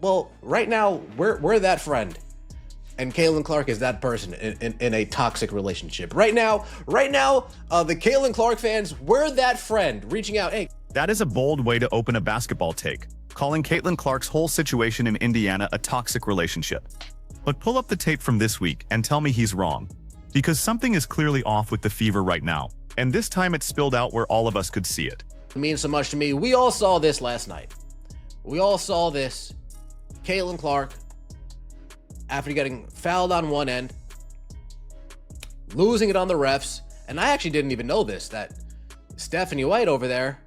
Well, right now, we're that friend. And Caitlin Clark is that person in a toxic relationship. Right now, the Caitlin Clark fans, we're that friend reaching out. Hey, That is a bold way to open a basketball take, calling Caitlin Clark's whole situation in Indiana a toxic relationship. But pull up the tape from this week and tell me he's wrong. Because something is clearly off with the Fever right now, and this time it spilled out where all of us could see it. it means so much to me. We all saw this last night. We all saw this. Caitlin Clark, after getting fouled on one end, losing it on the refs, and I actually didn't even know this, that Stephanie White over there,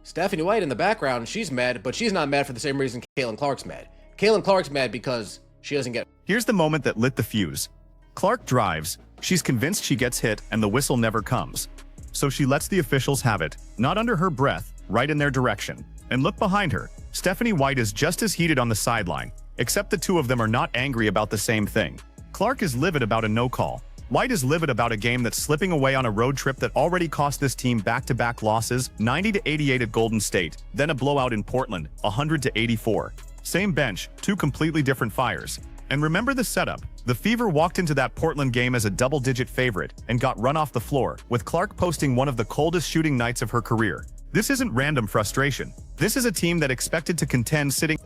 Stephanie White in the background, she's mad, but she's not mad for the same reason Caitlin Clark's mad. Caitlin Clark's mad because she doesn't get... Here's the moment that lit the fuse. Clark drives, she's convinced she gets hit, and the whistle never comes. So she lets the officials have it, not under her breath, right in their direction. And look behind her, Stephanie White is just as heated on the sideline, except the two of them are not angry about the same thing. Clark is livid about a no call. White is livid about a game that's slipping away on a road trip that already cost this team back-to-back losses, 90-88 at Golden State, then a blowout in Portland, 100-84. Same bench, two completely different fires. And remember the setup. The Fever walked into that Portland game as a double-digit favorite and got run off the floor, with Clark posting one of the coldest shooting nights of her career. This isn't random frustration. This is a team that expected to contend sitting...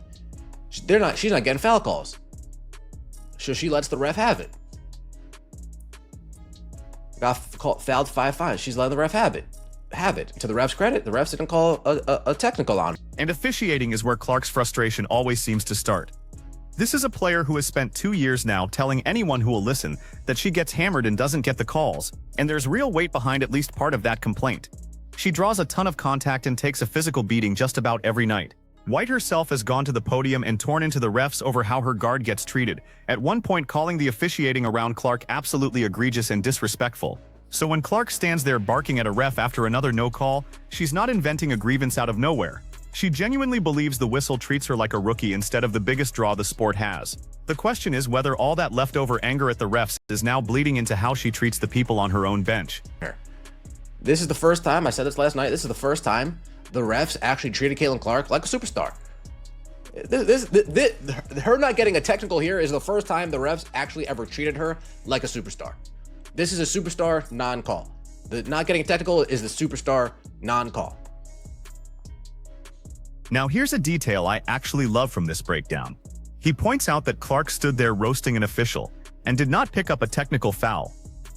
She's not getting foul calls. So she lets the ref have it. Got fouled 5-5. She's letting the ref have it. To the ref's credit, the refs didn't call a technical on. And officiating is where Clark's frustration always seems to start. This is a player who has spent 2 years now telling anyone who will listen that she gets hammered and doesn't get the calls, and there's real weight behind at least part of that complaint. She draws a ton of contact and takes a physical beating just about every night. White herself has gone to the podium and torn into the refs over how her guard gets treated, at one point calling the officiating around Clark absolutely egregious and disrespectful. So when Clark stands there barking at a ref after another no call, she's not inventing a grievance out of nowhere. She genuinely believes the whistle treats her like a rookie instead of the biggest draw the sport has. The question is whether all that leftover anger at the refs is now bleeding into how she treats the people on her own bench. This is the first time, I said this last night, this is the first time the refs actually treated Caitlin Clark like a superstar. Her not getting a technical here is the first time the refs actually ever treated her like a superstar. This is a superstar non-call. The not getting a technical is the superstar non-call. Now here's a detail I actually love from this breakdown. He points out that Clark stood there roasting an official and did not pick up a technical foul.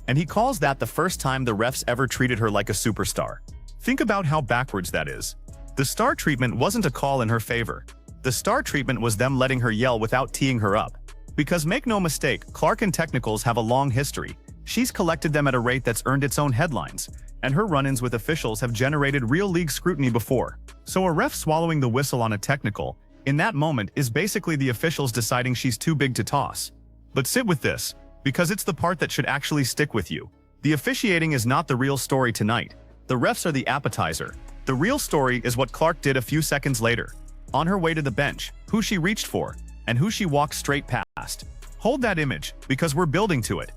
And he calls that the first time the refs ever treated her like a superstar. Think about how backwards that is. The star treatment wasn't a call in her favor. The star treatment was them letting her yell without teeing her up. Because make no mistake, Clark and technicals have a long history. She's collected them at a rate that's earned its own headlines, and her run-ins with officials have generated real league scrutiny before. So a ref swallowing the whistle on a technical, in that moment, is basically the officials deciding she's too big to toss. But sit with this, because it's the part that should actually stick with you. The officiating is not the real story tonight. The refs are the appetizer. The real story is what Clark did a few seconds later. On her way to the bench, who she reached for, and who she walked straight past. Hold that image, because we're building to it.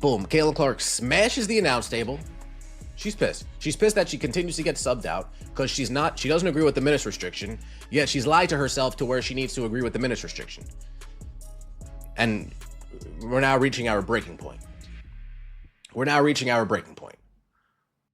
Boom, Caitlin Clark smashes the announce table. She's pissed. She's pissed that she continues to get subbed out because she doesn't agree with the minutes restriction, yet she's lied to herself to where she needs to agree with the minutes restriction. And we're now reaching our breaking point.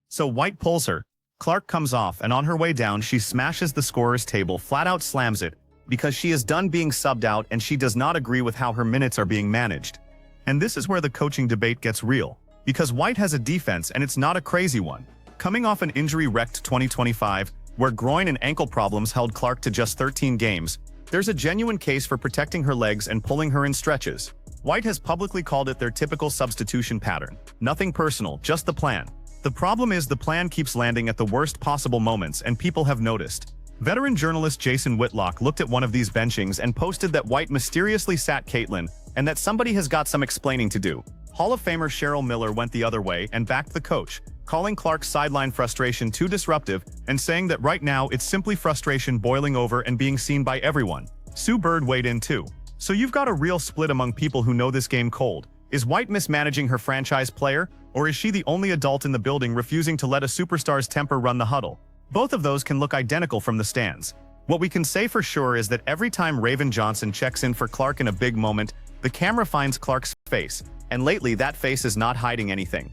So White pulls her, Clark comes off, and on her way down she smashes the scorer's table, flat out slams it, because she is done being subbed out and she does not agree with how her minutes are being managed. And this is where the coaching debate gets real, because White has a defense and it's not a crazy one. Coming off an injury-wrecked 2025, where groin and ankle problems held Clark to just 13 games, there's a genuine case for protecting her legs and pulling her in stretches. White has publicly called it their typical substitution pattern. Nothing personal, just the plan. The problem is the plan keeps landing at the worst possible moments and people have noticed. Veteran journalist Jason Whitlock looked at one of these benchings and posted that White mysteriously sat Caitlin and that somebody has got some explaining to do. Hall of Famer Cheryl Miller went the other way and backed the coach, calling Clark's sideline frustration too disruptive and saying that right now it's simply frustration boiling over and being seen by everyone. Sue Bird weighed in too. So you've got a real split among people who know this game cold. Is White mismanaging her franchise player, or is she the only adult in the building refusing to let a superstar's temper run the huddle? Both of those can look identical from the stands. What we can say for sure is that every time Raven Johnson checks in for Clark in a big moment, the camera finds Clark's face, and lately that face is not hiding anything.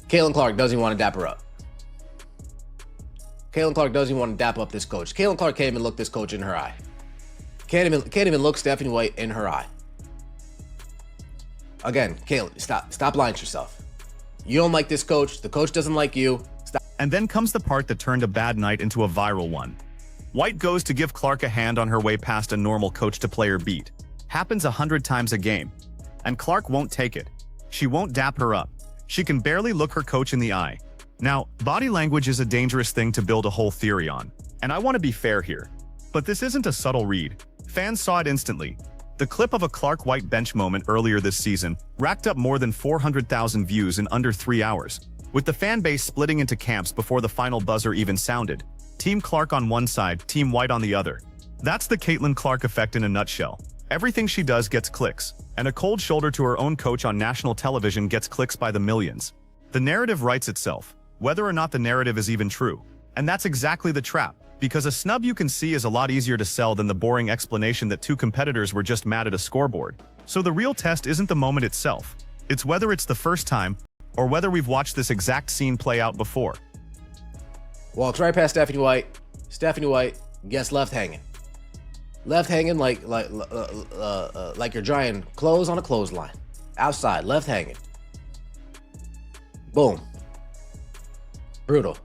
Caitlin Clark doesn't even want to dap her up. Caitlin Clark doesn't even want to dap up this coach. Caitlin Clark can't even look this coach in her eye. Can't even look Stephanie White in her eye. Again, Caitlin, stop lying to yourself. You don't like this coach. The coach doesn't like you. Stop. And then comes the part that turned a bad night into a viral one. White goes to give Clark a hand on her way past a normal coach-to-player beat. Happens 100 times a game. And Clark won't take it. She won't dap her up. She can barely look her coach in the eye. Now, body language is a dangerous thing to build a whole theory on. And I want to be fair here. But this isn't a subtle read. Fans saw it instantly. The clip of a Clark White bench moment earlier this season racked up more than 400,000 views in under 3 hours, with the fan base splitting into camps before the final buzzer even sounded. Team Clark on one side, Team White on the other. That's the Caitlin Clark effect in a nutshell. Everything she does gets clicks, and a cold shoulder to her own coach on national television gets clicks by the millions. The narrative writes itself, whether or not the narrative is even true. And that's exactly the trap, because a snub you can see is a lot easier to sell than the boring explanation that two competitors were just mad at a scoreboard. So the real test isn't the moment itself. It's whether it's the first time, or whether we've watched this exact scene play out before. Walks right past Stephanie White. Stephanie White gets left hanging. Left hanging like you're drying clothes on a clothesline. Outside, left hanging. Boom. Brutal.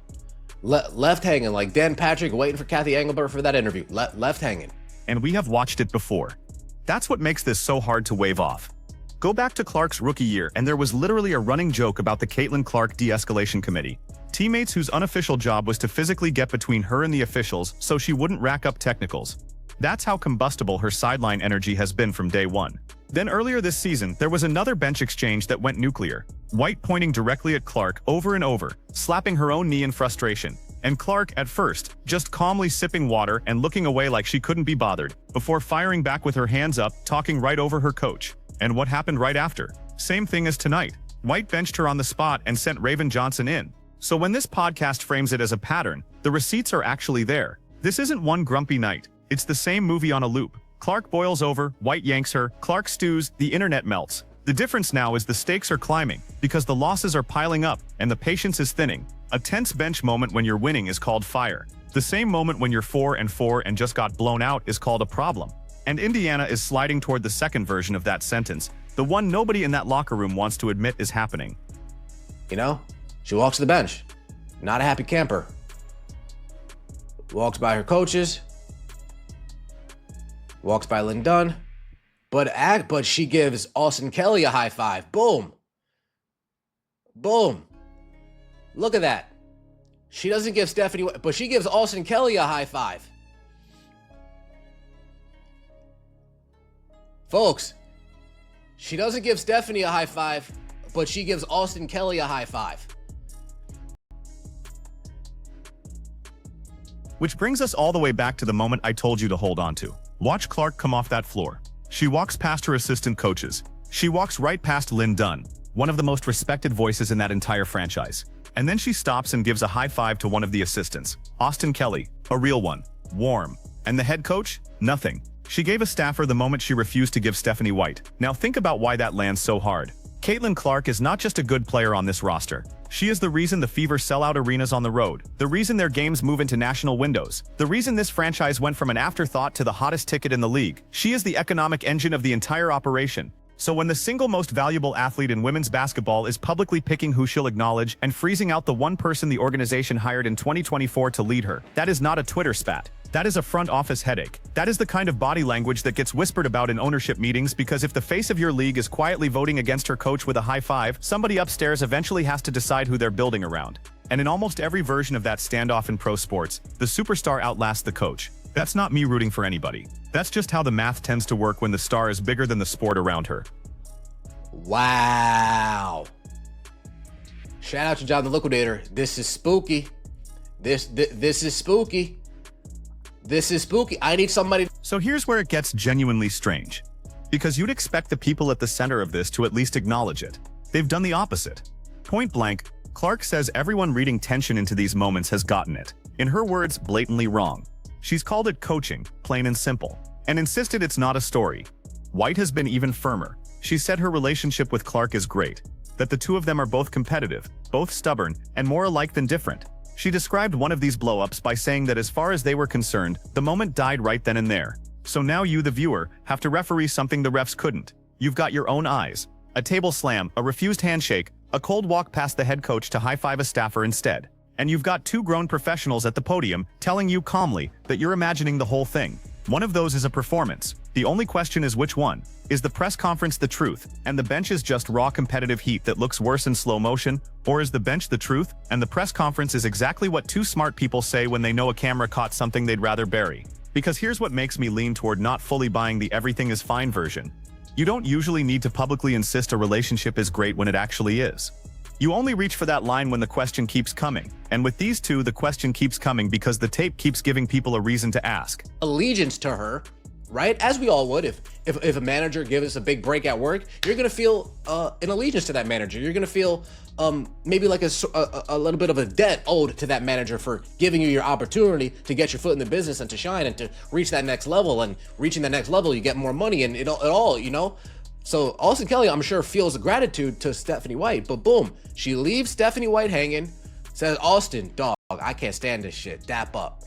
Left hanging like Dan Patrick waiting for Kathy Engelbert for that interview. Left hanging. And we have watched it before. That's what makes this so hard to wave off. Go back to Clark's rookie year and there was literally a running joke about the Caitlin Clark de-escalation committee. Teammates whose unofficial job was to physically get between her and the officials so she wouldn't rack up technicals. That's how combustible her sideline energy has been from day one. Then earlier this season, there was another bench exchange that went nuclear. White pointing directly at Clark over and over, slapping her own knee in frustration. And Clark, at first, just calmly sipping water and looking away like she couldn't be bothered, before firing back with her hands up, talking right over her coach. And what happened right after? Same thing as tonight. White benched her on the spot and sent Raven Johnson in. So when this podcast frames it as a pattern, the receipts are actually there. This isn't one grumpy night. It's the same movie on a loop. Clark boils over, White yanks her, Clark stews, the internet melts. The difference now is the stakes are climbing, because the losses are piling up, and the patience is thinning. A tense bench moment when you're winning is called fire. The same moment when you're 4-4 and just got blown out is called a problem. And Indiana is sliding toward the second version of that sentence, the one nobody in that locker room wants to admit is happening. You know, she walks to the bench. Not a happy camper. Walks by her coaches. Walks by Lynn Dunn. But she gives Austin Kelly a high five. Boom. Boom. Look at that. She doesn't give Stephanie, but she gives Austin Kelly a high five. Folks, she doesn't give Stephanie a high five, but she gives Austin Kelly a high five. Which brings us all the way back to the moment I told you to hold on to. Watch Clark come off that floor. She walks past her assistant coaches. She walks right past Lynn Dunn, one of the most respected voices in that entire franchise. And then she stops and gives a high five to one of the assistants, Austin Kelly, a real one, warm. And the head coach? Nothing. She gave a staffer the moment she refused to give Stephanie White. Now think about why that lands so hard. Caitlin Clark is not just a good player on this roster. She is the reason the Fever sell out arenas on the road, the reason their games move into national windows, the reason this franchise went from an afterthought to the hottest ticket in the league. She is the economic engine of the entire operation. So when the single most valuable athlete in women's basketball is publicly picking who she'll acknowledge and freezing out the one person the organization hired in 2024 to lead her, that is not a Twitter spat. That is a front office headache. That is the kind of body language that gets whispered about in ownership meetings, because if the face of your league is quietly voting against her coach with a high five, somebody upstairs eventually has to decide who they're building around. And in almost every version of that standoff in pro sports, the superstar outlasts the coach. That's not me rooting for anybody. That's just how the math tends to work when the star is bigger than the sport around her. Wow. Shout out to John the Liquidator. This is spooky. This is spooky. This is spooky. I need somebody. So here's where it gets genuinely strange. Because you'd expect the people at the center of this to at least acknowledge it. They've done the opposite. Point blank, Clark says everyone reading tension into these moments has gotten it. In her words, blatantly wrong. She's called it coaching, plain and simple, and insisted it's not a story. White has been even firmer. She said her relationship with Clark is great, that the two of them are both competitive, both stubborn, and more alike than different. She described one of these blow-ups by saying that as far as they were concerned, the moment died right then and there. So now you, the viewer, have to referee something the refs couldn't. You've got your own eyes. A table slam, a refused handshake, a cold walk past the head coach to high-five a staffer instead. And you've got two grown professionals at the podium telling you calmly that you're imagining the whole thing. One of those is a performance. The only question is which one. Is the press conference the truth, and the bench is just raw competitive heat that looks worse in slow motion? Or is the bench the truth, and the press conference is exactly what two smart people say when they know a camera caught something they'd rather bury? Because here's what makes me lean toward not fully buying the everything is fine version. You don't usually need to publicly insist a relationship is great when it actually is. You only reach for that line when the question keeps coming. And with these two, the question keeps coming because the tape keeps giving people a reason to ask. Allegiance to her, right? As we all would. If a manager gives us a big break at work, you're going to feel an allegiance to that manager. You're going to feel maybe like a little bit of a debt owed to that manager for giving you your opportunity to get your foot in the business and to shine and to reach that next level. And reaching that next level, you get more money and it all, you know? So Austin Kelly, I'm sure, feels gratitude to Stephanie White, but boom, she leaves Stephanie White hanging, says, Austin, dog, I can't stand this shit, dap up.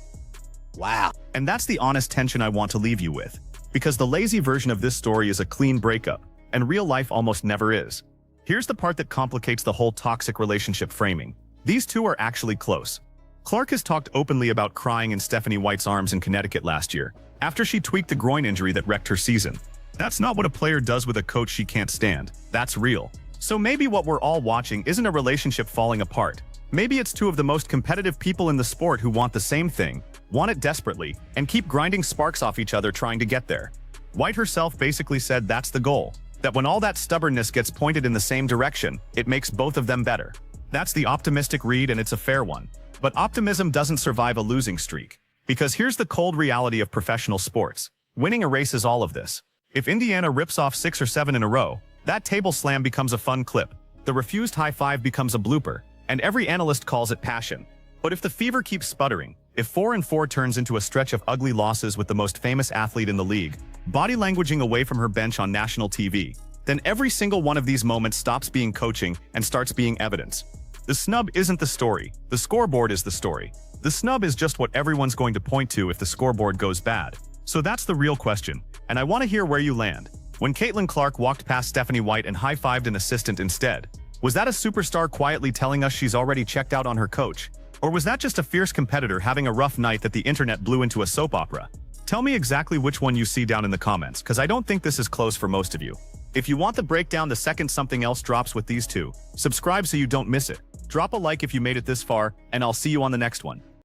Wow. And that's the honest tension I want to leave you with. Because the lazy version of this story is a clean breakup, and real life almost never is. Here's the part that complicates the whole toxic relationship framing. These two are actually close. Clark has talked openly about crying in Stephanie White's arms in Connecticut last year, after she tweaked the groin injury that wrecked her season. That's not what a player does with a coach she can't stand. That's real. So maybe what we're all watching isn't a relationship falling apart. Maybe it's two of the most competitive people in the sport who want the same thing, want it desperately, and keep grinding sparks off each other trying to get there. White herself basically said that's the goal, that when all that stubbornness gets pointed in the same direction, it makes both of them better. That's the optimistic read, and it's a fair one. But optimism doesn't survive a losing streak. Because here's the cold reality of professional sports. Winning erases all of this. If Indiana rips off 6 or 7 in a row, that table slam becomes a fun clip. The refused high five becomes a blooper, and every analyst calls it passion. But if the fever keeps sputtering, if 4-4 turns into a stretch of ugly losses with the most famous athlete in the league, body languaging away from her bench on national TV, then every single one of these moments stops being coaching and starts being evidence. The snub isn't the story, the scoreboard is the story. The snub is just what everyone's going to point to if the scoreboard goes bad. So that's the real question, and I want to hear where you land. When Caitlin Clark walked past Stephanie White and high-fived an assistant instead, was that a superstar quietly telling us she's already checked out on her coach? Or was that just a fierce competitor having a rough night that the internet blew into a soap opera? Tell me exactly which one you see down in the comments, because I don't think this is close for most of you. If you want the breakdown the second something else drops with these two, subscribe so you don't miss it. Drop a like if you made it this far, and I'll see you on the next one.